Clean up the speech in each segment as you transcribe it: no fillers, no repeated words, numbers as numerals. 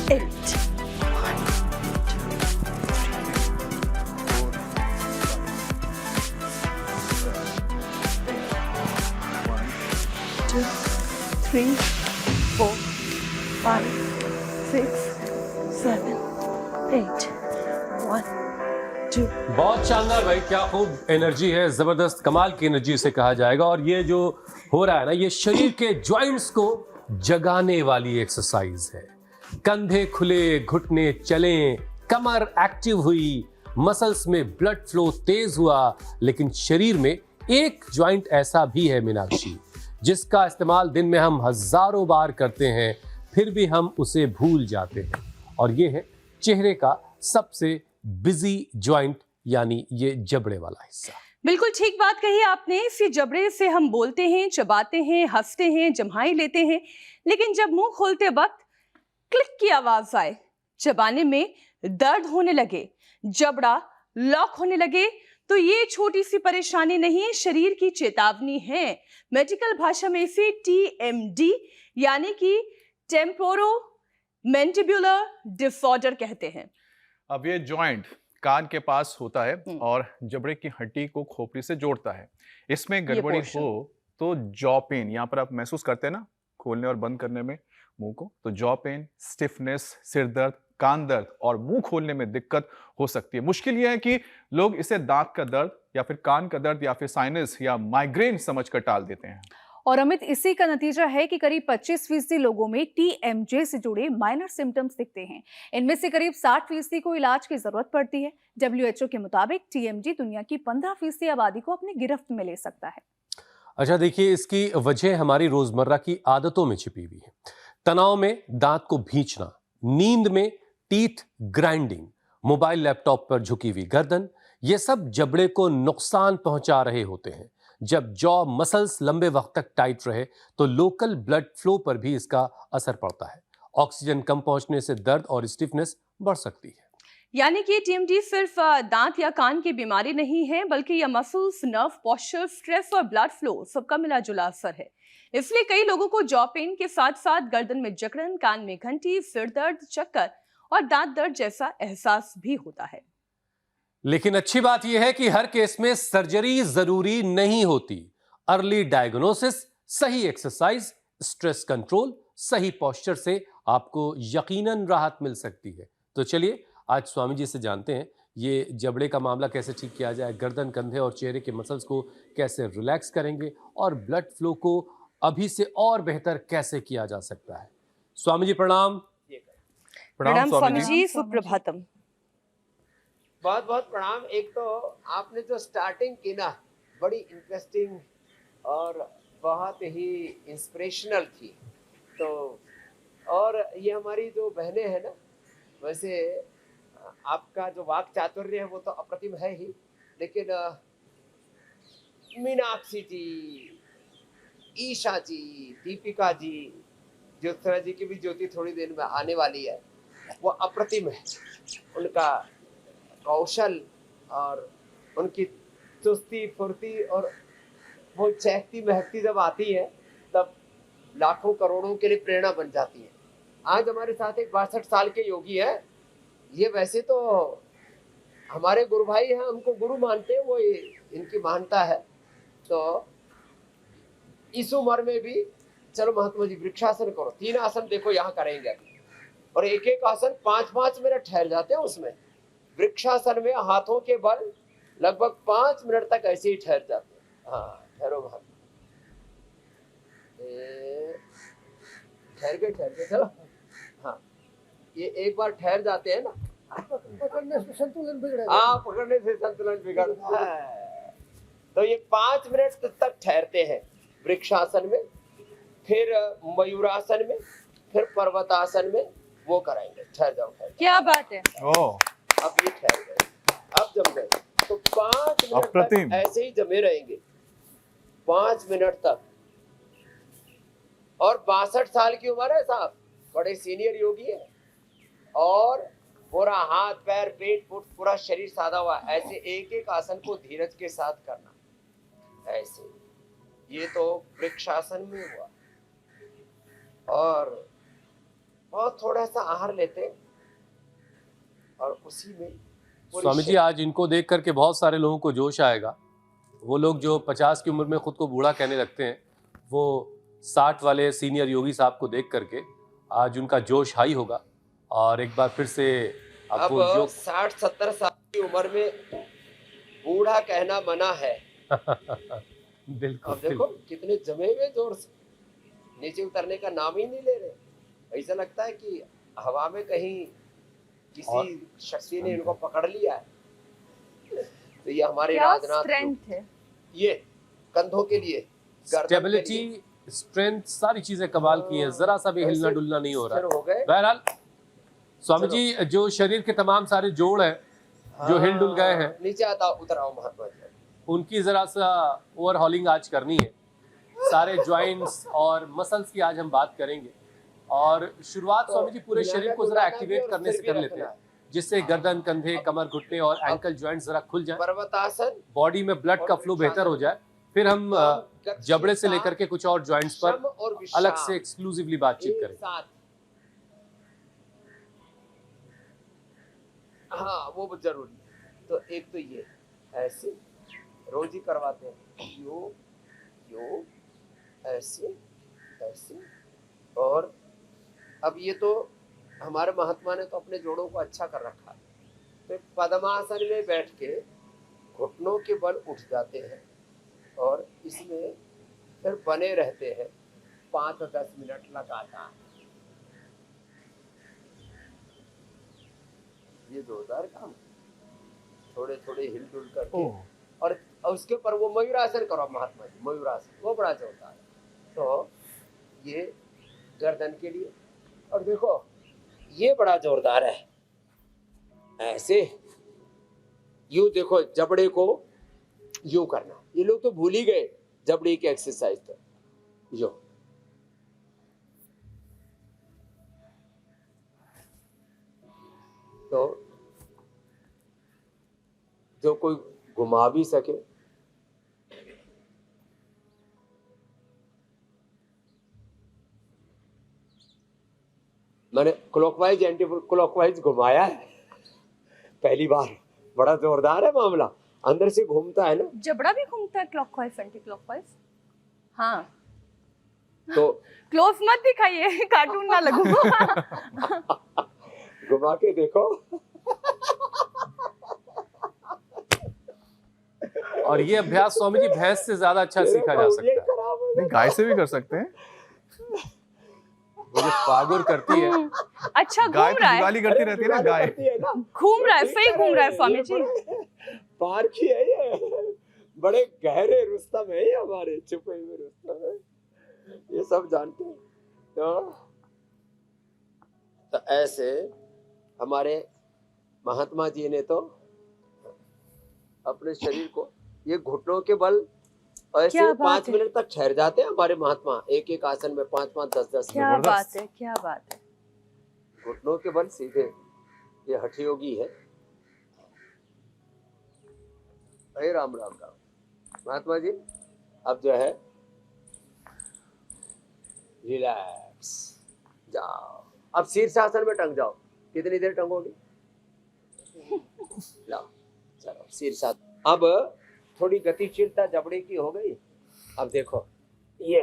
8. 2, 3, 4, 5, 6, 7, 8. 1, 2. बहुत शानदार भाई, क्या खूब एनर्जी है, जबरदस्त कमाल की एनर्जी से कहा जाएगा। और ये जो हो रहा है ना, ये शरीर के जॉइंट्स को जगाने वाली एक्सरसाइज है। कंधे खुले, घुटने चले, कमर एक्टिव हुई, मसल्स में ब्लड फ्लो तेज हुआ। लेकिन शरीर में एक जॉइंट ऐसा भी है मीनाक्षी, जिसका इस्तेमाल दिन में हम हजारों बार करते हैं, फिर भी हम उसे भूल जाते हैं। और ये है चेहरे का सबसे बिजी जॉइंट, यानी ये जबड़े वाला हिस्सा। बिल्कुल ठीक बात कही आपने। इसी जबड़े से हम बोलते हैं, चबाते हैं, हंसते हैं, जम्हाई लेते हैं। लेकिन जब मुंह खोलते वक्त क्लिक की आवाज आए, चबाने में दर्द होने लगे, जबड़ा लॉक होने लगे, तो ये छोटी सी परेशानी नहीं, शरीर की चेतावनी है। मेडिकल भाषा में इसे TMD यानी कि टेम्पोरो मैंडिबुलर डिसऑर्डर कहते हैं। अब ये जॉइंट कान के पास होता है और जबड़े की हड्डी को खोपड़ी से जोड़ता है। इसमें गड़बड़ी हो तो जॉ पेन, यहाँ पर आप महसूस करते हैं ना खोलने और बंद करने में मुंह को, तो जॉ पेन, स्टिफनेस, सिर दर्द, कान दर्द और मुंह खोलने में दिक्कत हो सकती है। मुश्किल यह है कि लोग इसे दांत का दर्द या फिर कान का दर्द या फिर साइनस या माइग्रेन समझकर टाल देते हैं। और अमित, इसी का नतीजा है कि करीब 25% लोगों में TMJ से जुड़े माइनर सिम्टम्स दिखते हैं। इनमें से करीब 60% को इलाज की जरूरत पड़ती है। WHO के मुताबिक TMJ दुनिया की 15% आबादी को अपनी गिरफ्त में ले सकता है। अच्छा देखिए, इसकी वजह हमारी रोजमर्रा की आदतों में छिपी हुई है। तनाव में दांत को भींचना, नींद में टीथ ग्राइंडिंग, मोबाइल लैपटॉप पर झुकी हुई गर्दन, ये सब जबड़े को नुकसान पहुंचा रहे होते हैं। जब जॉ मसल्स लंबे वक्त तक टाइट रहे तो लोकल ब्लड फ्लो पर भी इसका असर पड़ता है। ऑक्सीजन कम पहुंचने से दर्द और स्टिफनेस बढ़ सकती है। यानी कि TMD सिर्फ दांत या कान की बीमारी नहीं है, बल्कि यह मसल्स, नर्व, पोस्चर, स्ट्रेस और ब्लड फ्लो सबका मिला जुला असर है। इसलिए कई लोगों को जॉ पेन के साथ साथ गर्दन में जकड़न, कान में घंटी, सिर दर्द, चक्कर और दांत दर्द जैसा एहसास भी होता है। लेकिन अच्छी बात यह है कि हर केस में सर्जरी जरूरी नहीं होती। अर्ली डायग्नोसिस, सही एक्सरसाइज, स्ट्रेस कंट्रोल, सही पोस्चर से आपको यकीनन राहत मिल सकती है। तो चलिए आज स्वामी जी से जानते हैं ये जबड़े का मामला कैसे ठीक किया जाए, गर्दन, कंधे और चेहरे के मसल्स को कैसे रिलैक्स करेंगे और ब्लड फ्लो को अभी से और बेहतर कैसे किया जा सकता है। स्वामी जी प्रणाम। प्रणाम स्वामी जी, सुप्रभातम। बहुत बहुत प्रणाम। एक तो आपने जो स्टार्टिंग की ना, बड़ी इंटरेस्टिंग और बहुत ही इंस्पिरेशनल थी। तो और ये हमारी जो बहनें हैं ना, वैसे आपका जो वाक चातुर्य है वो तो अप्रतिम है ही, लेकिन मीनाक्षी जी, ईशा जी, दीपिका जी, ज्योत्सना जी की भी ज्योति थोड़ी देर में आने वाली है, वो अप्रतिम है। उनका कौशल और उनकी चुस्ती फुर्ती और वो चहकती महकती जब आती है तब लाखों करोड़ों के लिए प्रेरणा बन जाती है। आज हमारे साथ एक 62 साल के योगी है। ये वैसे तो हमारे गुरु भाई हैं, हमको गुरु मानते हैं, वो इनकी मानता है। तो इस उम्र में भी चलो महात्मा जी वृक्षासन करो, 3 आसन देखो यहाँ करेंगे और एक एक आसन 5-5 मिनट ठहर जाते हैं उसमें। वृक्षासन में हाथों के बल लगभग 5 मिनट तक ऐसे ही ठहर जाते हैं। हाँ ठहरो महात्मा, ठहर गए चलो। हाँ ये एक बार ठहर जाते हैं ना, पकड़ने से संतुलन बिगड़ेगा। हाँ पकड़ने से संतुलन बिगड़ता है। तो ये 5 मिनट तक ठहरते हैं वृक्षासन में, फिर मयूरासन में, फिर पर्वतासन में वो कराएंगे। ठहर जाओ, ठहर। क्या बात है। अब ये ठहर गए, अब जम गए। तो 5 मिनट तक ऐसे ही जमे रहेंगे, 5 मिनट तक। और 62 साल की उम्र है साहब, बड़े सीनियर योगी है। और पूरा हाथ पैर पेट फुट पूरा शरीर साधा हुआ, ऐसे एक एक आसन को धीरज के साथ करना ऐसे। ये तो वृक्षासन में हुआ। और बहुत थोड़ा सा आहार लेते हैं और उसी में पूरी स्वामी जी, आज इनको देख करके बहुत सारे लोगों को जोश आएगा। वो लोग जो 50 की उम्र में खुद को बूढ़ा कहने लगते हैं, वो 60 वाले सीनियर योगी साहब को देख करके आज उनका जोश हाई होगा और एक बार फिर से अब वो जो 60-70 साल की उम्र में बूढ़ा कहना मना है। बिल्कुल अब देखो कितने जमे हुए जोर से, नीचे उतरने का नाम ही नहीं ले रहे। ऐसा लगता है कि हवा में कहीं किसी शक्ति ने इनको पकड़ लिया है। तो ये हमारे क्या राजनाथ स्ट्रेंथ है। ये कंधों के लिए, गर्दन के स्टेबिलिटी, लिए, स्ट्रेंथ, सारी चीजें कमाल की हैं, जरा सा भी ऐसे हिलना डुलना नहीं हो रहा। स्थिर हो गए। बहरहाल स्वामी जी, जो शरीर के तमाम सारे जोड़ हैं जो हिल डुल गए हैं, नीचे आता उतर आओ महात्मा जी। उनकी जरा सा ओवरहॉलिंग आज करनी है। सारे जॉइंट्स और मसल्स की आज हम बात करेंगे और शुरुआत स्वामी जी पूरे शरीर को जरा एक्टिवेट करने से कर लेते हैं, जिससे गर्दन, कंधे, कमर, घुटने और एंकल जॉइंट्स जरा खुल जाएं, पर्वतासन, बॉडी में ब्लड का फ्लो बेहतर हो जाए। फिर हम जबड़े से लेकर के कुछ और जॉइंट्स पर श्रम और अलग विश्राम से एक्सक्लूसिवली बातचीत एक करें। साथ। हाँ वो बहुत जरूरी है। तो एक तो ये ऐसे रोज ही करवाते हैं, योग ऐसे ऐसे। और अब ये तो हमारे महात्मा ने तो अपने जोड़ों को अच्छा कर रखा है। तो पद्मासन में बैठ के घुटनों के बल उठ जाते हैं और इसमें फिर बने रहते हैं 5-10 मिनट लगातार। ये जोरदार काम, थोड़े थोड़े हिलडुल करके। और उसके ऊपर वो मयूरासन करो महात्मा जी, मयूरासन वो बड़ा जोरदार है। तो ये गर्दन के लिए। और देखो ये बड़ा जोरदार है, ऐसे यूं देखो, जबड़े को यूं करना। ये लोग तो भूल ही गए जबड़े की एक्सरसाइज। तो यो तो जो कोई घुमा भी सके, मैंने क्लॉकवाइज एंटी क्लॉकवाइज घुमाया है पहली बार। बड़ा जोरदार है मामला, अंदर से घूमता है ना। जबड़ा भी घूमता है क्लॉकवाइज एंटी क्लॉकवाइज। हाँ तो क्लोज मत दिखाइए, कार्टून ना लगो। घुमा के देखो। और ये अभ्यास स्वामी जी भैंस से ज्यादा अच्छा सीखा जा सकता है। नहीं, गाय से भी कर सकते हैं। वो जो पागुर करती है, अच्छा गाय घूम तो रहा है, जुगाली करती रहती है ना गाय। घूम रहा है, सही घूम रहा है स्वामी जी। पार की है ये, बड़े गहरे रुस्तम है ये, हमारे छुपे हुए रुस्तम है, ये सब जानते हैं। तो ऐसे हमारे महात्मा जी ने तो अपने शरीर को ये घुटनों के बल ऐसे क्या बात 5 है। मिनट तक ठहर जाते हैं हमारे महात्मा, एक एक आसन में 5-5, 10-10 क्या मिनट। बात है, क्या बात है। घुटनों के बल सीधे। ये हठ योगी है। अरे राम राम राम महात्मा जी, अब जो है रिलैक्स जाओ। अब शीर्षासन में टंग जाओ। कितनी देर टंगोगी? लाओ चलो शीर्षासन। अब थोड़ी गतिशीलता जबड़े की हो गई। अब देखो ये,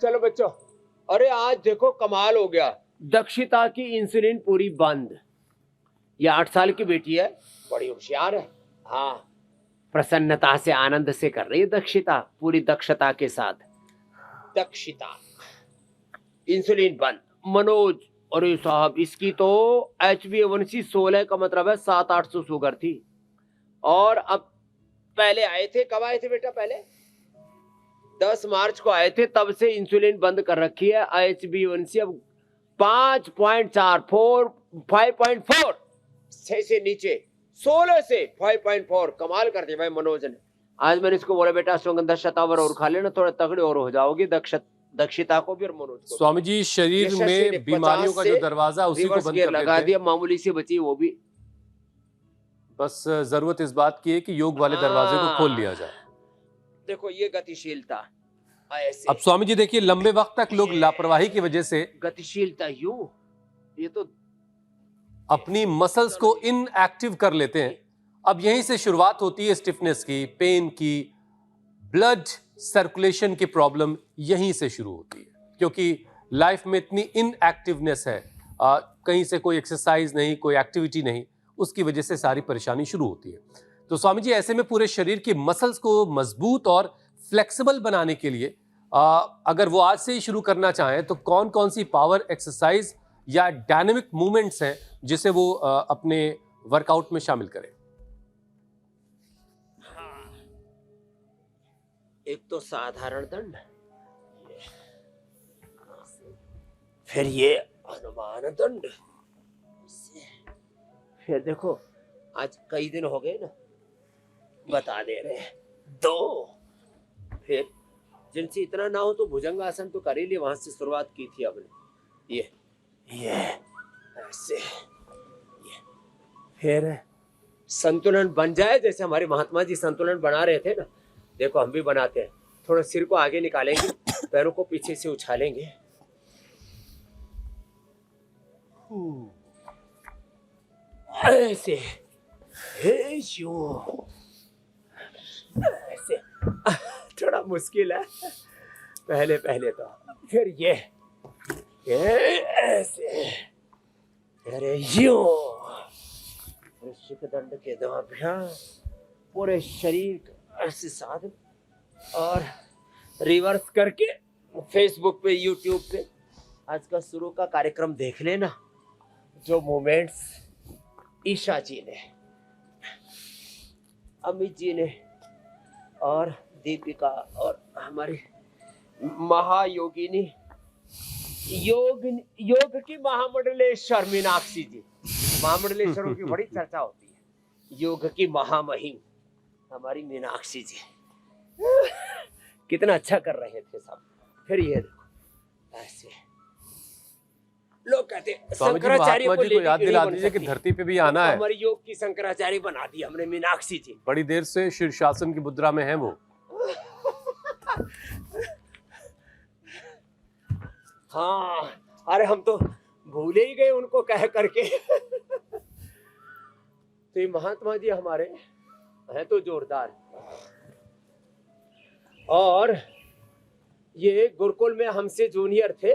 चलो बच्चों, अरे आज देखो कमाल हो गया, दक्षिता की इंसुलिन पूरी बंद। ये 8 साल की बेटी है, बड़ी होशियार है। हाँ, प्रसन्नता से आनंद से कर रही है दक्षिता, पूरी दक्षता के साथ। दक्षिता इंसुलिन बंद। मनोज, अरे साहब इसकी तो HbA1c 16 का मतलब है 700-800 शुगर थी। और अब पहले आए थे, कब आए थे बेटा? पहले 10 मार्च को आए थे, तब से इंसुलिन बंद कर रखी है। HbA1c अब 5.4, 5.4 से नीचे, 16 से 5.4। कमाल कर दिया भाई मनोज ने। आज मैंने इसको बोला बेटा अश्वगंधा शतावर और खा लेना, थोड़ा तगड़े और हो जाओगी, दक्षिता को भी और मनोज को। स्वामी जी शरीर में बीमारियों का जो दरवाजा उसी को बंद कर लगा देते दिया, हैं। मामूली सी बची वो भी। बस जरूरत इस बात की है कि योग वाले दरवाजे को खोल लिया जाए। देखो ये गतिशीलता। ऐसे अब स्वामी जी देखिए, लंबे वक्त तक लोग लापरवाही की वजह से गतिशीलता यूं, ये तो अपनी मसल्स को इनएक्टिव कर लेते हैं। अब यहीं से शुरुआत होती है स्टिफनेस की, पेन की, ब्लड सर्कुलेशन की प्रॉब्लम यहीं से शुरू होती है, क्योंकि लाइफ में इतनी इनएक्टिवनेस है, कहीं से कोई एक्सरसाइज नहीं, कोई एक्टिविटी नहीं, उसकी वजह से सारी परेशानी शुरू होती है। तो स्वामी जी, ऐसे में पूरे शरीर की मसल्स को मजबूत और फ्लेक्सिबल बनाने के लिए अगर वो आज से ही शुरू करना चाहें तो कौन कौन सी पावर एक्सरसाइज या डायनेमिक मूवमेंट्स हैं जिसे वो अपने वर्कआउट में शामिल करें? एक तो साधारण दंड, फिर ये अनुमान दंड, फिर देखो आज कई दिन हो गए ना, बता दे रहे हैं 2, फिर जिनसे इतना ना हो तो भुजंगासन तो कर ही लिए, वहां से शुरुआत की थी हमने, ये ऐसे, ये फिर संतुलन बन जाए, जैसे हमारे महात्मा जी संतुलन बना रहे थे ना, देखो हम भी बनाते हैं। थोड़ा सिर को आगे निकालेंगे, पैरों को पीछे से उछालेंगे, ऐसे ऐसे, थोड़ा मुश्किल है पहले पहले तो, फिर ये ऐसे, अरे यूं, ऋषिक दंड के दो अभ्यास पूरे शरीर का ऐसे साधन, और रिवर्स करके फेसबुक पे, यूट्यूब पे आज का शुरू का कार्यक्रम देख लेना, जो मोमेंट्स ईशा जी ने, अमित जी ने और दीपिका और हमारी महायोगिनी, योग की महामंडलेश्वर मीनाक्षी जी, महामंडलेश्वरों की बड़ी चर्चा होती है, योग की महामहिम हमारी मीनाक्षी जी कितना अच्छा कर रहे थे सब। फिर ये देखो ऐसे, लोग कहते हैं स्वामी जी, शंकराचार्य महात्मा जी को याद दिला दीजिए कि सकती। धरती पे भी आना है। हमारी योग की शंकराचार्य बना दी हमने मीनाक्षी जी। बड़ी देर से शीर्षासन की मुद्रा में है वो। हाँ, अरे हम तो भूले ही गए उनको कह करके। तो ये महात्मा जी हमारे हैं तो जोरदार, और ये गुरुकुल में हमसे जूनियर थे,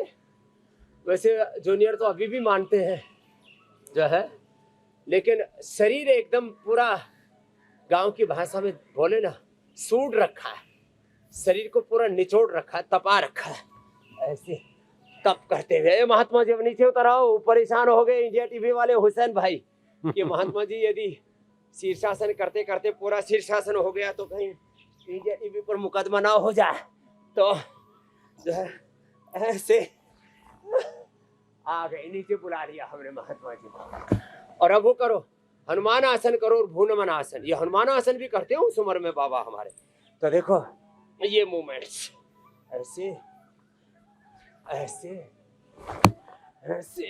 वैसे जूनियर तो अभी भी मानते हैं जो है, लेकिन शरीर एकदम पूरा गांव की भाषा में बोले ना, सूड रखा है, शरीर को पूरा निचोड़ रखा है, तपा रखा है, ऐसे तप करते हुए। महात्मा जी अब नीचे उतर आओ, परेशान हो गए इंडिया टीवी वाले हुसैन भाई कि महात्मा जी यदि शीर्षासन करते करते पूरा शीर्षासन हो गया तो कहीं इंडिया टीवी पर मुकदमा ना हो जाए, तो जो है ऐसे आ गए, नीचे बुला लिया हमने महात्मा जी को। और अब वो करो, हनुमान आसन करो और भूनमन आसन, ये हनुमान आसन भी करते हो उस उम्र में बाबा हमारे। तो देखो ये मूवमेंट्स ऐसे ऐसे ऐसे,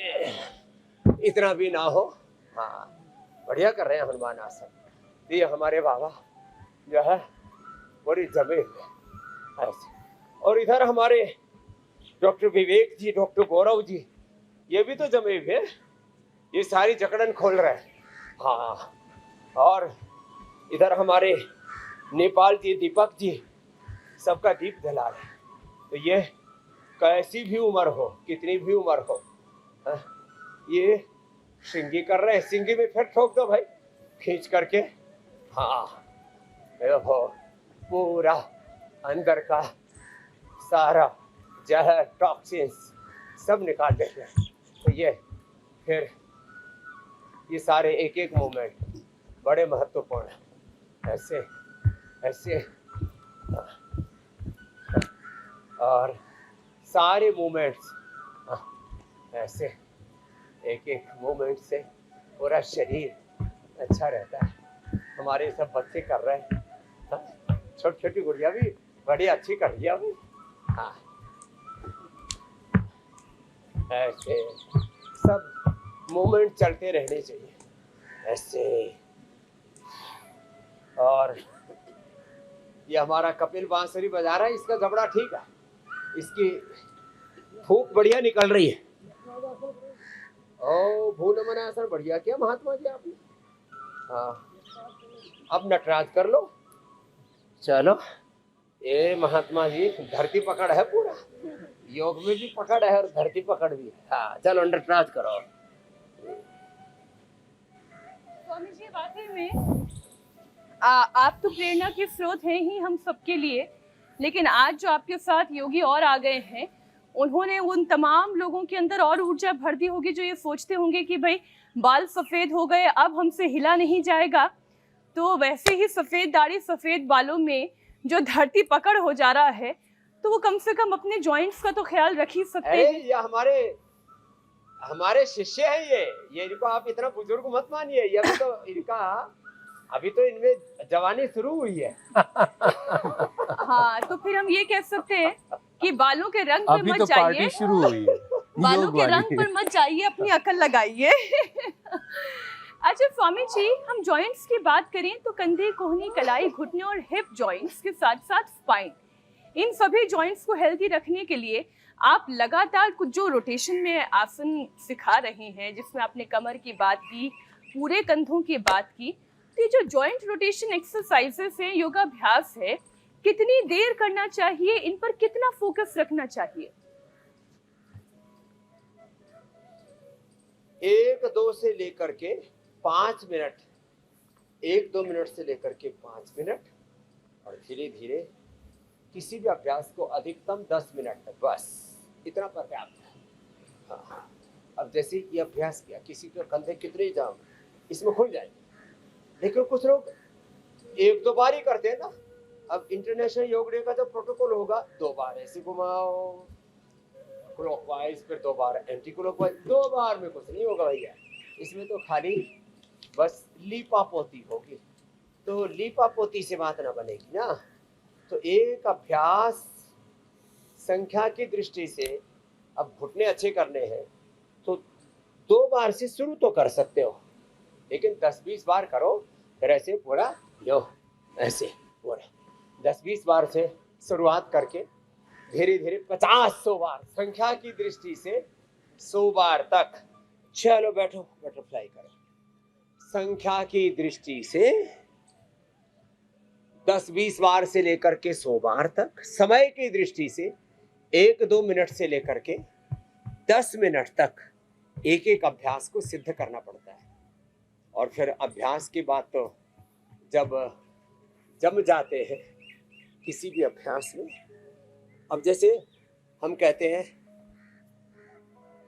इतना भी ना हो, हाँ बढ़िया कर रहे हैं हनुमान आसन। ये हमारे बाबा जो है बड़ी जमे हुए ऐसे, और इधर हमारे डॉक्टर विवेक जी, डॉक्टर गौरव जी, ये भी तो जमे हुए, ये सारी जकड़न खोल रहे हैं। हाँ, और इधर हमारे नेपाल जी, दीपक जी, सबका दीप जला रहे। तो ये कैसी भी उम्र हो, कितनी भी उम्र हो, ये सिंगी कर रहे हैं। सिंगी में फिर ठोक दो भाई खींच करके। हाँ देखो, पूरा अंदर का सारा जहर, टॉक्सिन्स सब निकाल देते हैं। तो ये फिर ये सारे एक एक मूवमेंट बड़े महत्वपूर्ण हैं, ऐसे ऐसे, और सारे मूवमेंट्स ऐसे, एक एक मूवमेंट से पूरा शरीर अच्छा रहता है। हमारे सब बच्चे कर रहे हैं, छोटी छोटी गुड़िया भी बड़ी अच्छी कर रही है अभी। हाँ ऐसे सब मूवमेंट चलते रहने चाहिए ऐसे। और ये हमारा कपिल बांसुरी बजा रहा है, इसका जबड़ा ठीक है। इसकी फूक बढ़िया निकल रही है। ओ भू नमन आसन बढ़िया किया महात्मा जी आपने। हाँ, अब नटराज कर लो। चलो, ये महात्मा जी धरती पकड़ है पूरा, योग में भी पकड़ है और धरती पकड़ भी है। हाँ, चलो नटराज करो। स्वामी जी वाकई में आप तो प्रेरणा के स्रोत हैं ही हम सबके लिए, लेकिन आज जो आपके साथ योगी और आ गए हैं, उन्होंने उन तमाम लोगों के अंदर और ऊर्जा भर दी होगी जो ये सोचते होंगे कि भाई बाल सफ़ेद हो गए, अब हमसे हिला नहीं जाएगा। तो वैसे ही सफ़ेद दाढ़ी सफ़ेद बालों में जो धरती पकड़ हो जा रहा है, तो वो कम से कम अपने जॉइंट्स का तो ख्याल रख ही सकते अरे हैं। ये हमारे शिष्य हैं ये इनको आप इतना बुजुर्ग मत मानिए। ये अभी तो इनमें जवानी शुरू हुई है। हाँ, तो फिर हम ये कह सकते हैं कि बालों के रंग पर अभी मत तो जाइए, पार्टी शुरू हुई है। बालों योग के वाली। रंग पर मत जाइए, अपनी अकल लगाइए। अच्छा स्वामी जी, हम जॉइंट्स की बात करें तो कंधे, कोहनी, कलाई, घुटने और हिप जॉइंट्स के साथ साथ स्पाइन, इन सभी जॉइंट्स को हेल्दी रखने के लिए आप लगातार कुछ जो रोटेशन में आसन सिखा रहे हैं, जिसमें आपने कमर की बात की, पूरे कंधों की बात की, तो ये जो जॉइंट रोटेशन एक्सरसाइजेस हैं, योगाभ्यास है, कितनी देर करना चाहिए, इन पर कितना फोकस रखना चाहिए? 1-2 से लेकर के 5 मिनट, 1-2 मिनट से लेकर के 5 मिनट, और धीरे धीरे किसी भी अभ्यास को अधिकतम 10 मिनट तक, बस इतना पर्याप्त है। हाँ, अब जैसे ये अभ्यास किया, किसी के कंधे कितने जाओ इसमें खुल जाएंगे, लेकिन कुछ लोग 1-2 बार ही करते हैं ना। अब इंटरनेशनल योग डे का जो प्रोटोकॉल होगा, 2 बार ऐसे घुमाओ क्लॉकवाइज, फिर 2 बार एंटी क्लॉकवाइज, 2 बार में कुछ नहीं होगा भैया। इसमें तो खाली बस लीपा पोती होगी। तो लीपा पोती से बात ना बनेगी ना। तो एक अभ्यास संख्या की दृष्टि से, अब घुटने अच्छे करने हैं तो 2 बार से शुरू तो कर सकते हो, लेकिन 10-20 बार करो। फिर ऐसे पूरा लो, ऐसे पूरा 10-20 बार से शुरुआत करके धीरे धीरे 50-100 बार, संख्या की दृष्टि से 100 बार तक। चलो बैठो, बटरफ्लाई करो। संख्या की दृष्टि से 10-20 बार से लेकर के 100 बार तक, समय की दृष्टि से 1-2 मिनट से लेकर के 10 मिनट तक एक एक अभ्यास को सिद्ध करना पड़ता है। और फिर अभ्यास की बात तो जब जम जाते हैं किसी भी अभ्यास में। अब जैसे हम कहते हैं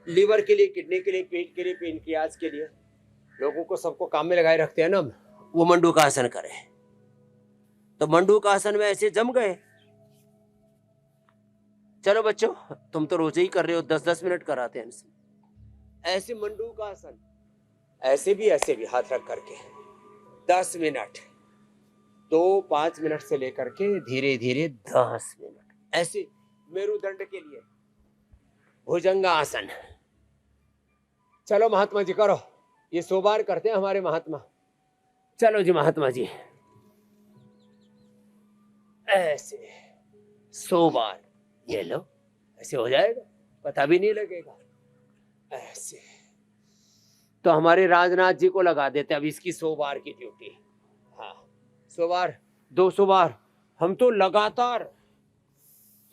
लीवर के लिए, किडनी के लिए, पेट के लिए, पेनक्रियाज के लिए, लोगों को सबको काम में लगाए रखते हैं ना, वो मंडूकासन करें। तो मंडूकासन में ऐसे जम गए। चलो बच्चों, तुम तो रोज ही कर रहे हो, 10-10 मिनट कराते हैं ऐसे मंडूकासन, ऐसे भी हाथ रख करके 10 मिनट, 2-5 मिनट से लेकर के धीरे धीरे 10 मिनट ऐसे। मेरुदंड के लिए भुजंगासन। चलो महात्मा जी करो, ये 100 बार करते हैं हमारे महात्मा। चलो जी महात्मा जी, ऐसे 100 बार, ये लो, ऐसे हो जाएगा, पता भी नहीं लगेगा। ऐसे तो हमारे राजनाथ जी को लगा देते, अब इसकी 100 बार की ड्यूटी। हाँ, 100 बार, 200 बार, हम तो लगातार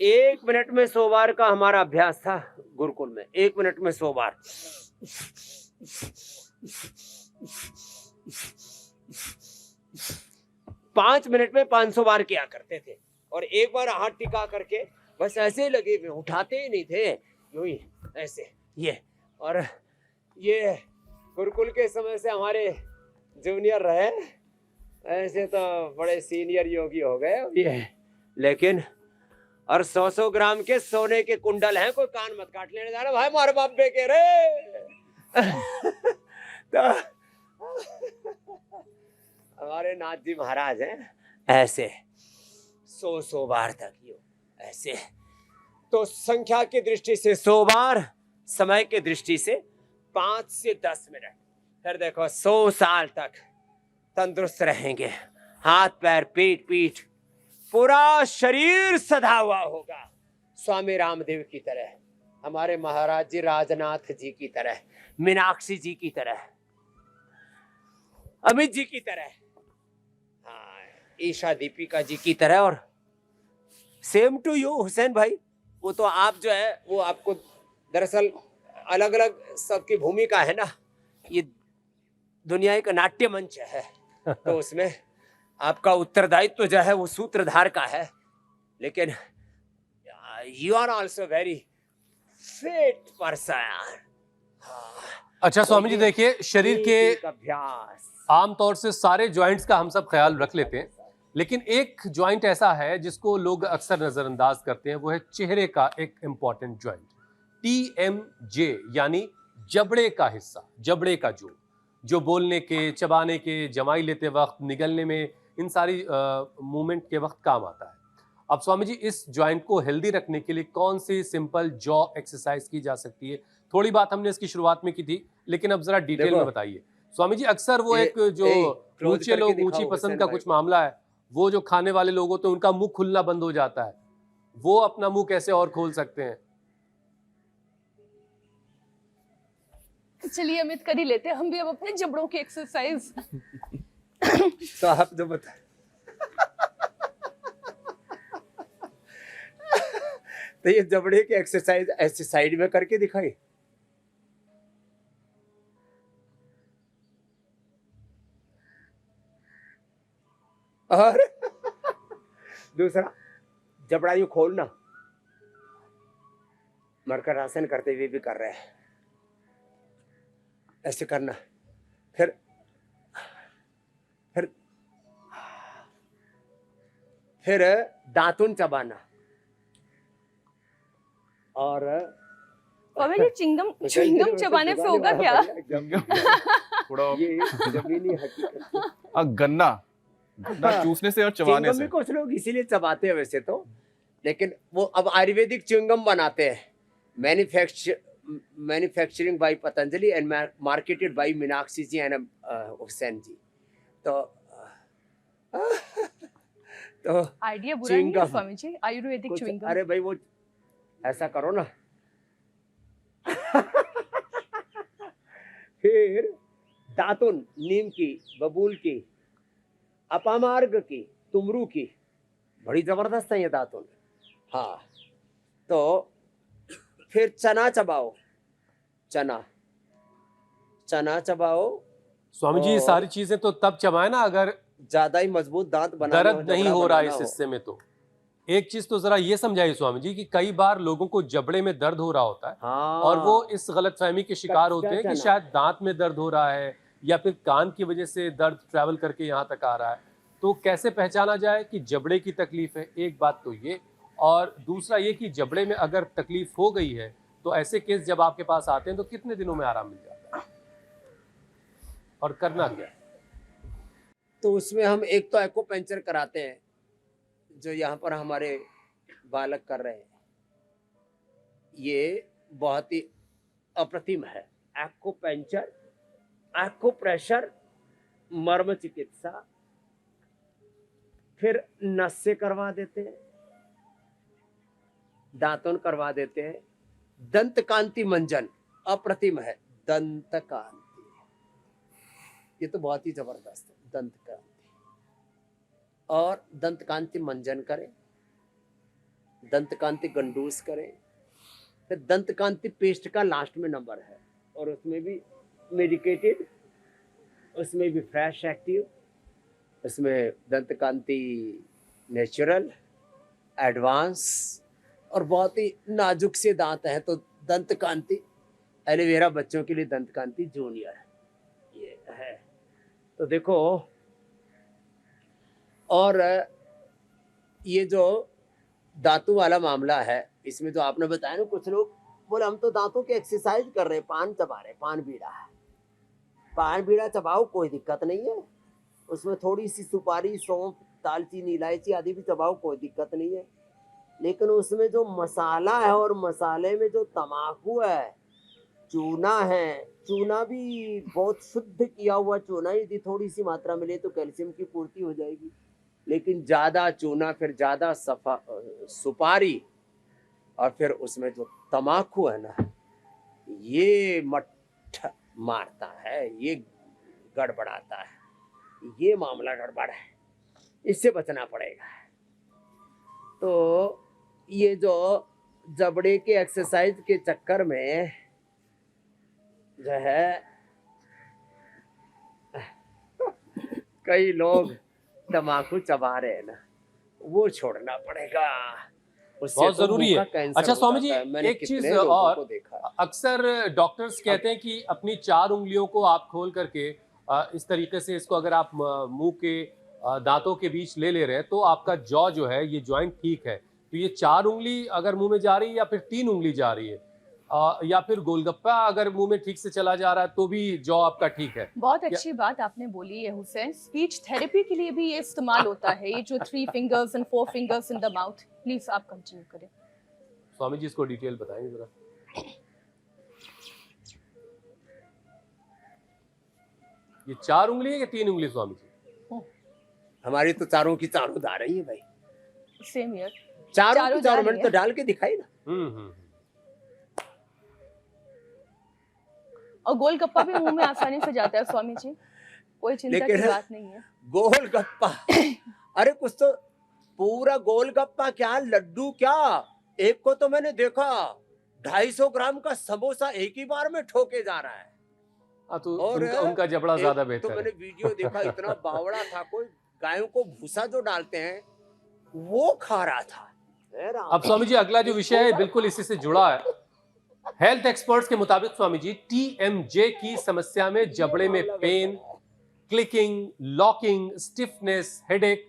1 मिनट में 100 बार का हमारा अभ्यास था गुरुकुल में। 1 मिनट में 100 बार। 5 मिनट में 500 बार किया करते थे। और एक बार हाथ टिका करके बस ऐसे ही लगे हुए, उठाते ही नहीं थे, यूं ही ऐसे ये। और ये गुरुकुल के समय से हमारे जूनियर रहे, ऐसे तो बड़े सीनियर योगी हो गए ये। लेकिन और 100-100 ग्राम के सोने के कुंडल हैं, कोई कान मत काट लेने जाना भाई, मारे बाप के रे। तो हमारे नाथ जी महाराज हैं ऐसे 100 बार तक योग ऐसे। तो संख्या की दृष्टि से 100 बार, समय की दृष्टि से 5 से 10 मिनट। फिर देखो 100 साल तक तंदुरुस्त रहेंगे, हाथ पैर, पेट, पीठ, पूरा शरीर सधा हुआ होगा। स्वामी रामदेव की तरह, हमारे महाराज जी राजनाथ जी की तरह, मीनाक्षी जी की तरह, अमित जी की तरह, हाँ, ईशा दीपिका जी की तरह। और सेम टू यू हुसैन भाई, वो तो आप जो है वो आपको दरअसल अलग अलग सबकी भूमिका है ना, ये दुनिया एक नाट्य मंच है, तो उसमें आपका उत्तरदायित्व तो जो है वो सूत्रधार का है, लेकिन you are also very fit person. अच्छा स्वामी जी, देखिए शरीर के अभ्यास, आमतौर से सारे जॉइंट्स का हम सब ख्याल रख लेते हैं, लेकिन एक जॉइंट ऐसा है जिसको लोग अक्सर नजरअंदाज करते हैं, वो है चेहरे का एक इंपॉर्टेंट जॉइंट, TMJ, यानी जबड़े का हिस्सा, जबड़े का जो बोलने के, चबाने के, जमाई लेते वक्त, निगलने में, इन सारी मूवमेंट के वक्त काम आता है। अब स्वामी जी, इस जॉइंट को हेल्दी रखने के लिए कौन सी सिंपल जॉ एक्सरसाइज की जा सकती है? थोड़ी बात हमने इसकी शुरुआत में की थी, लेकिन अब जरा डिटेल में बताइए स्वामी जी। अक्सर वो एक जो ऊंचे लोग, ऊंची पसंद का कुछ मामला है, वो जो खाने वाले लोग होते हैं उनका मुंह खुलना बंद हो जाता है, वो अपना मुंह कैसे और खोल सकते हैं? चलिए अमित, कर ही लेते हैं हम भी अब अपने जबड़ों की एक्सरसाइज। तो आप जो बताए तो ये जबड़े की एक्सरसाइज ऐसे साइड में करके दिखाई। और दूसरा जबड़ा यूं खोलना, मरकर आसन करते हुए भी कर रहे हैं, ऐसे करना, फिर फिर दातुन चबाना, और स्वामी जी च्युइंगम चबाने से होगा क्या? थोड़ा ये जमीनी हकीकत। गन्ना चूसने से और चबाने च्युइंगम से। भी कुछ लोग इसीलिए चबाते हैं वैसे तो, लेकिन वो अब आयुर्वेदिक च्युइंगम बनाते हैं, manufacturing by Patanjali and marketed by Meenakshi ji and Hussain ji. तो आइडिया बुरा नहीं है च्युइंगम। स्वामी जी, आयुर्वेदिक कुछ, च्युइंगम। अरे भाई वो ऐसा करो ना। फिर दातुन, नीम की, बबूल की, अपामार्ग की, तुमरू की, बड़ी जबरदस्त है ये दातुन। हाँ, तो फिर चना चबाओ, चना चबाओ। स्वामी जी, ये और- सारी चीजें तो तब चबाए ना अगर ज्यादा ही मजबूत दांत बनाना दर्द नहीं हो रहा है इस हिस्से में। तो एक चीज तो जरा ये समझाइए स्वामी जी कि कई बार लोगों को जबड़े में दर्द हो रहा होता है, हाँ, और वो इस गलतफहमी के शिकार होते हैं कि कच्चा शायद दांत में दर्द हो रहा है या फिर कान की वजह से दर्द ट्रैवल करके यहाँ तक आ रहा है। तो कैसे पहचाना जाए कि जबड़े की तकलीफ है? एक बात तो ये, और दूसरा ये कि जबड़े में अगर तकलीफ हो गई है तो ऐसे केस जब आपके पास आते हैं तो कितने दिनों में आराम मिल जाता है, और करना क्या? तो उसमें हम एक तो एक्यूपंक्चर कराते हैं, जो यहाँ पर हमारे बालक कर रहे हैं, ये बहुत ही अप्रतिम है। एक्यूपंक्चर, एक्यूप्रेशर, मर्म चिकित्सा, फिर नस से करवा देते हैं, दांतन करवा देते हैं, दंत कांति मंजन अप्रतिम है। दंत कांति, ये तो बहुत ही जबरदस्त है। दंत कांति और दंत कांति मंजन करें, दंत कांति गंडूस करें, फिर दंत कांति पेस्ट का लास्ट में नंबर है, और उसमें भी मेडिकेटेड, उसमें भी फ्रेश एक्टिव, उसमें दंत कांति नेचुरल, एडवांस, और बहुत ही नाजुक से दांत हैं तो दंत कांति एलोवेरा, बच्चों के लिए दंत कांति जूनियर, ये है। तो देखो, और ये जो दांतों वाला मामला है, इसमें जो आपने बताया ना, कुछ लोग बोले हम तो दांतों की एक्सरसाइज कर रहे हैं, पान चबा रहे, पान बीड़ा है, पान बीड़ा चबाओ, कोई दिक्कत नहीं है। उसमें थोड़ी सी सुपारी, सौंफ, दालचीनी, इलायची आदि भी चबाओ, कोई दिक्कत नहीं है। लेकिन उसमें जो मसाला है और मसाले में जो तम्बाकू है, चूना है, चूना भी बहुत शुद्ध किया हुआ चूना, यदि थोड़ी सी मात्रा मिले तो कैल्शियम की पूर्ति हो जाएगी। लेकिन ज्यादा चूना, फिर ज्यादा सुपारी और फिर उसमें जो तमाकू है ना, ये मठ मारता है, ये गड़बड़ाता है, ये मामला गड़बड़ है, इससे बचना पड़ेगा। तो ये जो जबड़े के एक्सरसाइज के चक्कर में जो है कई लोग तम्बाकू चबा रहे हैं ना, वो छोड़ना पड़ेगा। उससे बहुत तो जरूरी मुंह है। का कैंसर अच्छा हो स्वामी जी, जाता है। मैंने एक कितने चीज लोगों और, को देखा है। अक्सर डॉक्टर्स कहते हैं कि अपनी 4 उंगलियों को आप खोल करके इस तरीके से इसको अगर आप मुंह के दांतों के बीच ले रहे हैं तो आपका जॉ जो है ये जॉइंट ठीक है। तो ये 4 उंगली अगर मुंह में जा रही है या फिर 3 उंगली जा रही है, या फिर गोलगप्पा अगर मुंह में ठीक से चला जा रहा है तो भी जॉ आपका ठीक है। बहुत अच्छी बात आपने बोली है हुसैन। स्पीच थेरेपी के लिए भी ये इस्तेमाल होता है, ये जो 3 fingers and 4 fingers in the mouth. Please आप कंटिन्यू करें। स्वामी जी इसको डिटेल बताएंगे जरा। ये 4 उंगली है या 3 उंगली स्वामी जी? हमारी तो चारों की चारों दा रही है भाई, सेम हियर। चारों चारों की चारों। जा मैंने रही तो है। डाल के दिखाई ना। और गोलगप्पा भी मुंह में आसानी से जाता है स्वामी जी, कोई चिंता की लेकिन बात नहीं है। गोलगप्पा अरे कुछ तो पूरा गोलगप्पा क्या, लड्डू क्या, एक को तो मैंने देखा 250 ग्राम का समोसा एक ही बार में ठोके जा रहा है। तो और उनका जबड़ा ज्यादा एक बेहतर तो है। मैंने वीडियो देखा, इतना बावड़ा था, कोई गायों को भूसा जो डालते हैं वो खा रहा था। अब स्वामी जी अगला जो विषय है बिल्कुल इसी से जुड़ा है। हेल्थ एक्सपर्ट्स के मुताबिक स्वामी जी TMJ की समस्या में जबड़े में pain, clicking, locking, stiffness, headache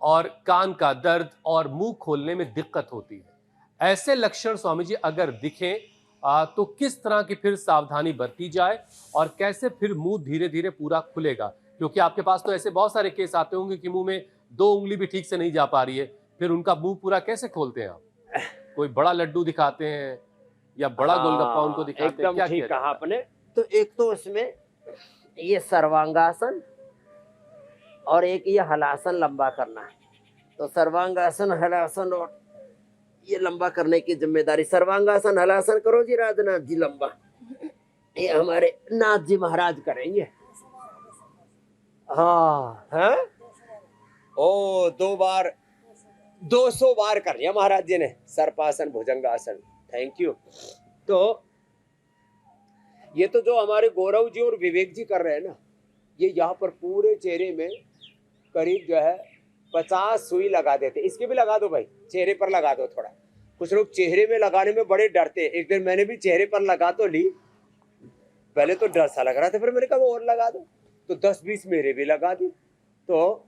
और कान का दर्द और मुंह खोलने में दिक्कत होती है। ऐसे लक्षण स्वामी जी अगर दिखें तो किस तरह की फिर सावधानी बरती जाए और कैसे फिर मुंह धीरे धीरे पूरा खुलेगा? क्योंकि आपके पास तो ऐसे बहुत सारे केस आते होंगे कि मुंह में 2 उंगली भी ठीक से नहीं जा पा रही है, फिर उनका मुंह पूरा कैसे खोलते हैं आप? कोई बड़ा लड्डू दिखाते हैं या बड़ा गोलगप्पा उनको दिखाते हैं? एकदम क्या ठीक किया कहा जाता है? आपने। तो एक तो उसमें ये सर्वांगासन और एक ये हलासन लंबा करना है। तो सर्वांगासन, हलासन और ये लंबा करने की जिम्मेदारी, सर्वांगासन हलासन करो जी राजनाथ जी लंबा, ये हमारे नाथ जी महाराज करेंगे। हाँ है ओ 2 बार 200 बार कर लिया महाराज जी ने सर्पासन भुजंगासन। Thank you. तो ये तो जो हमारे गौरव जी और विवेक जी कर रहे हैं ना, ये यहाँ पर पूरे चेहरे में करीब जो है 50 सुई लगा देते। इसके भी लगा दो भाई, चेहरे पर लगा दो थोड़ा। कुछ लोग चेहरे में लगाने में बड़े डरते हैं। एक दिन मैंने भी चेहरे पर लगा तो ली, पहले तो डर सा लग रहा था, फिर मैंने कहा वो और लगा दो, तो 10-20 मेरे भी लगा दी। तो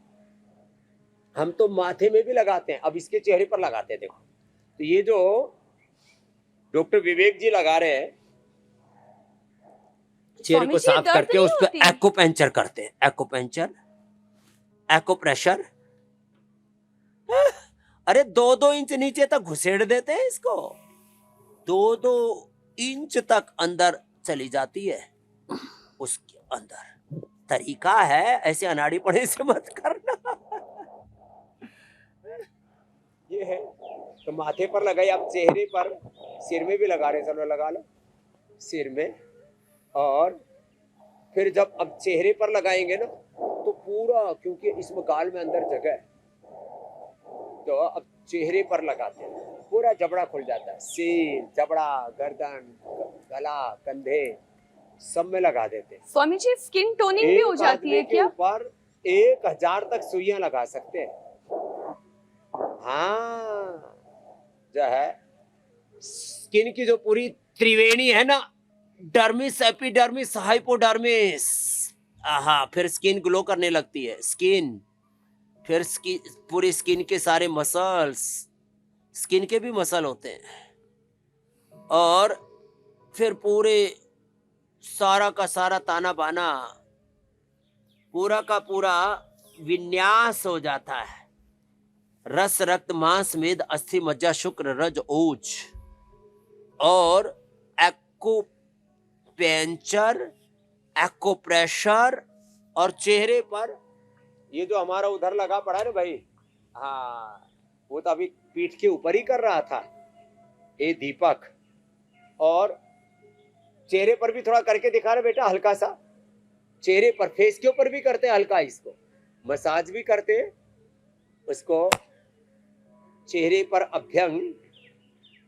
हम तो माथे में भी लगाते हैं, अब इसके चेहरे पर लगाते हैं। देखो तो ये जो डॉक्टर विवेक जी लगा रहे हैं, चेहरे स्वामी को जी, साफ दर्द करके नहीं उस पर होती? एक्यूपंक्चर करते हैं। Acupuncture, acupressure. अरे 2-2 इंच नीचे तक घुसेड़ देते हैं इसको, 2-2 इंच तक अंदर चली जाती है। उसके अंदर तरीका है, ऐसे अनाड़ी पड़े से मत करना। ये है तो माथे पर लगाई, आप चेहरे पर, सिर में भी लगा रहे, चलो लगा लो सिर में। और फिर जब अब चेहरे पर लगाएंगे ना तो पूरा, क्योंकि इसमें गाल में अंदर जगह है, तो अब चेहरे पर लगाते हैं, पूरा जबड़ा खुल जाता है। सिर, जबड़ा, गर्दन, गला, कंधे सब में लगा देते हैं। स्वामी जी स्किन टोनिंग भी हो जाती है क्या? ऊपर 1000 तक सुइयां लगा सकते हैं। हाँ जो है स्किन की जो पूरी त्रिवेणी है ना, डर्मिस, एपिडर्मिस, हाइपोडर्मिस, हाँ, फिर स्किन ग्लो करने लगती है। स्किन, फिर पूरी स्किन के सारे मसल्स, स्किन के भी मसल होते हैं, और फिर पूरे सारा का सारा ताना बाना, पूरा का पूरा विन्यास हो जाता है। रस, रक्त, मांस, मेद, अस्थि, मज्जा, शुक्र, रज, ओज, और एक्यूपेंचर, एक्यूप्रेशर, और चेहरे पर ये जो हमारा उधर लगा पड़ा है ना भाई, हाँ वो तो अभी पीठ के ऊपर ही कर रहा था, ए दीपक, और चेहरे पर भी थोड़ा करके दिखा रहे बेटा, हल्का सा चेहरे पर, फेस के ऊपर भी करते हैं हल्का, इसको मसाज भी करते हैं, उसको चेहरे पर अभ्यंग,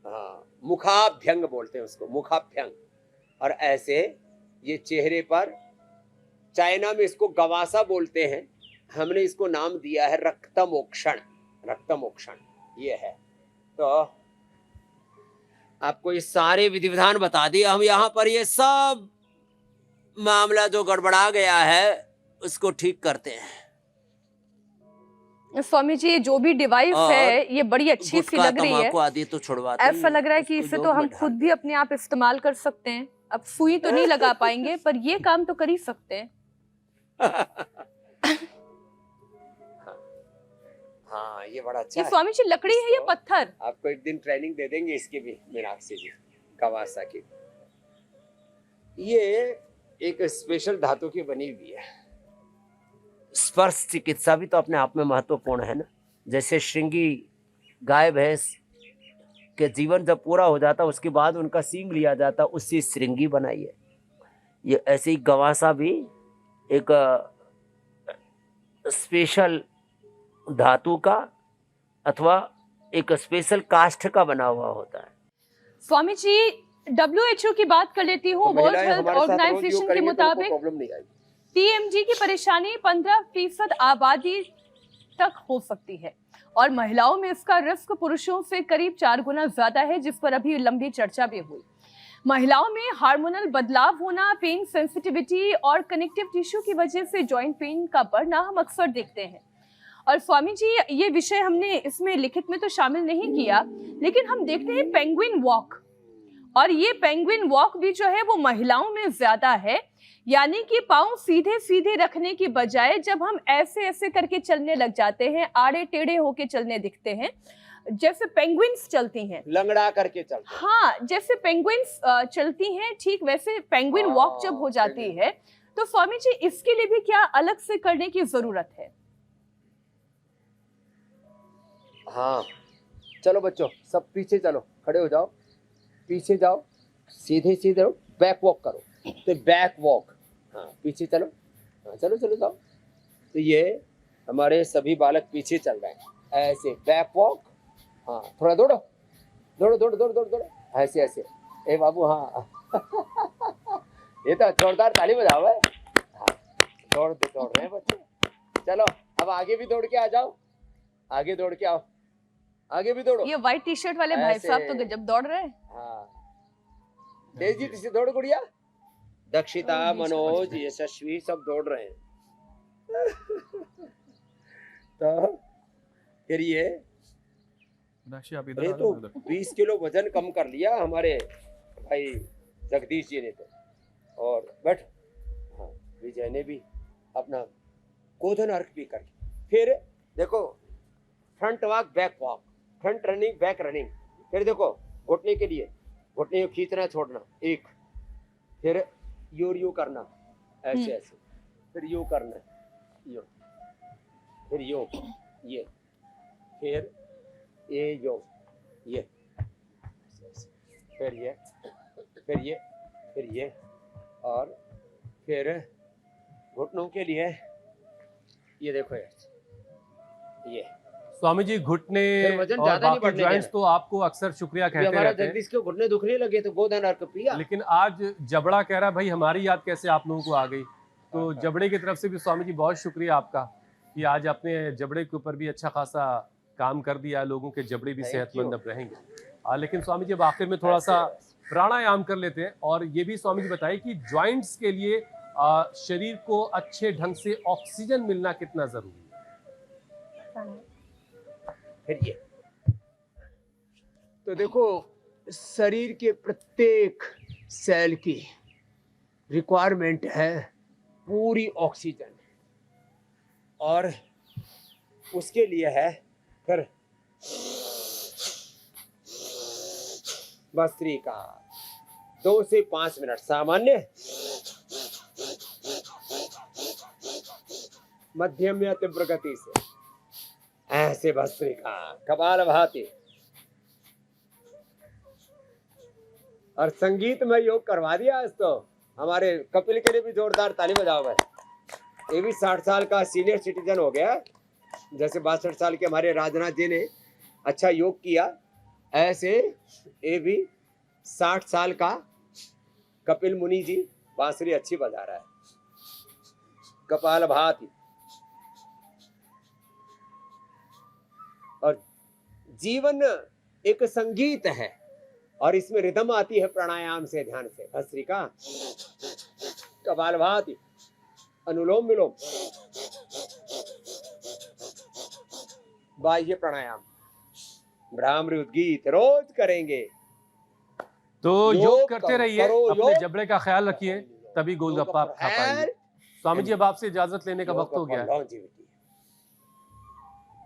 हाँ मुखाभ्यंग बोलते हैं उसको, मुखाभ्यंग। और ऐसे ये चेहरे पर, चाइना में इसको गवासा बोलते हैं, हमने इसको नाम दिया है रक्तमोक्षण। रक्तमोक्षण ये है। तो आपको ये सारे विधि विधान बता दिए हम यहाँ पर, ये सब मामला जो गड़बड़ा गया है उसको ठीक करते हैं। स्वामी जी, जो भी डिवाइस और है ये बड़ी अच्छी सी गुटखा लग रही है। तंबाकू आदि तो छुड़वाते ही ऐसा लग रहा है कि उसको इसे योग तो हम में खुद डाल भी अपने आप इस्तेमाल कर सकते हैं। अब सुई तो नहीं लगा पाएंगे पर ये काम तो कर ही सकते हैं। हाँ ये बड़ा अच्छा ये है। स्वामी जी लकड़ी है या इसको पत्थर? आपको एक दिन ट्रेनिंग दे देंगे इसकी भी, मीनाक्षी जी, कवासा की। ये एक स्पेशल धातु की बनी हुई है। स्पर्श चिकित्सा भी तो अपने आप में महत्वपूर्ण है ना। जैसे श्रृंगी गाय भैंस के जीवन जब पूरा हो जाता उसके बाद उनका सींग लिया जाता, उससे श्रृंगी बनाई है। ये ऐसे ही गवासा भी एक स्पेशल धातु का अथवा एक स्पेशल काष्ठ का बना हुआ होता है। स्वामी जी, WHO की बात कर लेती हूँ। वर्ल्ड हेल्थ ऑर्गेनाइजेशन के मुताबिक प्रॉब्लम नहीं आएगी। TMG की परेशानी 15% आबादी तक हो सकती है और महिलाओं में इसका रिस्क पुरुषों से करीब 4 गुना ज्यादा है, जिस पर अभी लंबी चर्चा भी हुई। महिलाओं में हार्मोनल बदलाव होना, पेन सेंसिटिविटी और कनेक्टिव टिश्यू की वजह से जॉइंट पेन का बढ़ना हम अक्सर देखते हैं। और स्वामी जी, ये विषय हमने इसमें लिखित में तो शामिल नहीं किया, लेकिन हम देखते हैं पेंगुइन वॉक, और ये पेंगुइन वॉक भी जो है वो महिलाओं में ज्यादा है। यानी कि पाँव सीधे सीधे रखने की बजाय जब हम ऐसे ऐसे करके चलने लग जाते हैं, आड़े टेढ़े होके चलने दिखते हैं, जैसे पेंगुइन्स चलती हैं, लंगड़ा करके चलते हैं। हाँ जैसे पेंगुइन्स चलती हैं, ठीक वैसे पेंगुइन वॉक जब हो जाती है, तो स्वामी जी इसके लिए भी क्या अलग से करने की जरूरत है? हाँ चलो बच्चों, सब पीछे चलो, खड़े हो जाओ, पीछे जाओ, सीधे सीधे रहो, बैक वॉक करो। तो बैक वॉक, हाँ पीछे चलो, हाँ चलो चलो जाओ। तो ये हमारे सभी बालक पीछे चल रहे हैं, ऐसे बैक वॉक। हाँ थोड़ा दौड़ो, दौड़ो दौड़ो दौड़ो दौड़ो दौड़ो, ऐसे ऐसे। ए बाबू हाँ ये तो जोरदार ताली बजाओ है। हाँ दौड़ रहे हैं बच्चे। चलो अब आगे भी दौड़ के आ जाओ, आगे दौड़ के आओ, आगे भी दौड़ो। ये व्हाइट टी शर्ट वाले भाई साहब तो गजब दौड़ रहे हैं। हाँ तेजी से दौड़ गुड़िया। दक्षिता, मनोज, यशस्वी सब दौड़ रहे हैं। तो फिर ये तो 20 किलो वजन कम कर लिया हमारे भाई जगदीश जी ने तो। और बैठ, हाँ विजय ने भी अपना गोधन अर्क भी कर। फिर देखो front walk, back walk, front running, back running. फिर देखो घुटने के लिए, घुटने को खींचना छोड़ना, एक, फिर यू करना ऐसे ऐसे, फिर यू करना, यो, फिर यो, ये, फिर यो, ये, फिर ये, फिर ये, फिर ये, और फिर घुटनों के लिए ये देखो ये। स्वामी जी, घुटने फिर वजन और ज्यादा नहीं बाकी बढ़ने जॉइंट्स देना। तो आपको अक्सर शुक्रिया अभी कहते हमारा रहते हैं, जगदीश के घुटने दुखने लगे तो गोधन अर्क पिया। लेकिन आज जबड़ा कह रहा है भाई हमारी याद कैसे आप लोगों को आ गई। तो जबड़े की तरफ से भी स्वामी जी बहुत शुक्रिया आपका कि आज अपने जबड़े के ऊपर भी अच्छा खासा काम कर दिया, लोगों के जबड़े भी Thank सेहतमंद you. अब रहेंगे। लेकिन स्वामी जी अब आखिर में थोड़ा सा प्राणायाम कर लेते हैं, और ये भी स्वामी जी बताइए कि जॉइंट्स के लिए शरीर को अच्छे ढंग से ऑक्सीजन मिलना कितना जरूरी है। फिर ये तो देखो, शरीर के प्रत्येक सेल की रिक्वायरमेंट है पूरी ऑक्सीजन, और उसके लिए है फिर भस्त्रिका 2 से 5 मिनट सामान्य, मध्यम या तीव्र गति से ऐसे भस्त्रिका, कपाल भाती, और संगीत में योग करवा दिया आज तो। हमारे कपिल के लिए भी जोरदार ताली बजाओ भाई। ये भी 60 साल का सीनियर सिटीजन हो गया, जैसे 62 साल के हमारे राजनाथ जी ने अच्छा योग किया, ऐसे ये भी 60 साल का कपिल मुनि जी बांसुरी अच्छी बजा रहा है। कपालभाति। और जीवन एक संगीत है और इसमें रिदम आती है प्राणायाम से, ध्यान से। भस्त्रिका, कपालभाति, अनुलोम विलोम, बाह्य प्राणायाम, भ्रामरी उद्गीत रोज करेंगे। तो योग योग करते करो, रहिए, करो अपने योग। जबड़े का ख्याल रखिए, तभी गोलगप्पा आप खा पाएंगे। स्वामी जी अब आपसे इजाजत लेने का वक्त हो गया है।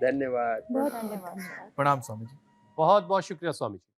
धन्यवाद। बहुत धन्यवाद। प्रणाम स्वामी जी। बहुत बहुत शुक्रिया स्वामी जी।